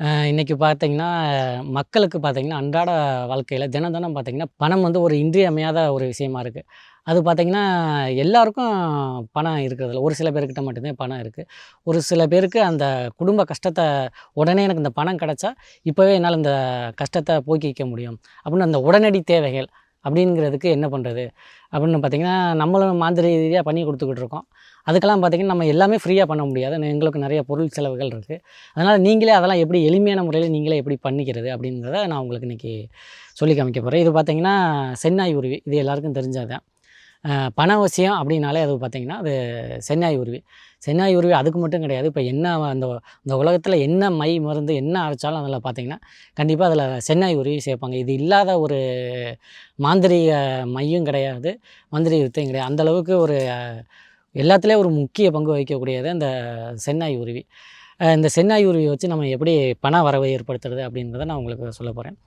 இன்னைக்கு பார்த்தீங்கன்னா, மக்களுக்கு பார்த்தீங்கன்னா, அன்றாட வாழ்க்கையில தினம் தினம் பார்த்தீங்கன்னா, பணம் வந்து ஒரு இன்றியமையாத ஒரு விஷயமா இருக்கு. அது பார்த்தீங்கன்னா, எல்லாருக்கும் பணம் இருக்கிறதில்ல. ஒரு சில பேர்கிட்ட மட்டுமே பணம் இருக்கு. ஒரு சில பேருக்கு அந்த குடும்ப கஷ்டத்த உடனே எனக்கு இந்த பணம் கிடைச்சா, இப்பவே என்னால இந்த கஷ்டத்த போக்கிக்க முடியும். அப்படின்னு அந்த உடனடி தேவைகள் அப்படிங்கிறதுக்கு என்ன பண்றது? அப்படின்னு பார்த்தீங்கன்னா, நம்மளும் மாந்திரீக ரீதியா பண்ணி குடுத்துக்கிட்டு இருக்கோம். அதுக்கெல்லாம் பார்த்தீங்கன்னா, நம்ம எல்லாமே ஃப்ரீயா பண்ண முடியாது. எங்களுக்கு நெறைய பொருள் செலவுகள் இருக்கு. அதனால் நீங்களே அதெல்லாம் எப்படி எளிமையான முறையில நீங்களே எப்படி பண்ணிக்கிறது அப்படிங்கிறத நான் உங்களுக்கு இன்றைக்கி சொல்லி காமிக்க போகிறேன். இது பார்த்தீங்கன்னா, செந்நாய் உருவி. இது எல்லாருக்கும் தெரிஞ்சது தான். பணவசியம் அப்படின்னாலே அது பார்த்தீங்கன்னா, அது செந்நாய் உருவி. செந்நாய் உருவி அதுக்கு மட்டும் கிடையாது. இப்போ என்ன அந்த இந்த உலகத்தில என்ன மை மருந்து என்ன அரைச்சாலும் அதில பார்த்தீங்கன்னா, கண்டிப்பா அதில செந்நாய் உருவி சேர்ப்பாங்க. இது இல்லாத ஒரு மாந்திரீக மையும் கிடையாது. மாந்திரீக வித்தையும் கிடையாது. அந்த அளவுக்கு ஒரு எல்லாத்துலயும் ஒரு முக்கிய பங்கு வகிக்கக்கூடியது அந்த செந்நாய் உருவி. இந்த செந்நாய் உருவிய வச்சு நம்ம எப்படி பண வரவை ஏற்படுத்துறது அப்படின்றத நான் உங்களுக்கு சொல்லப் போறேன்.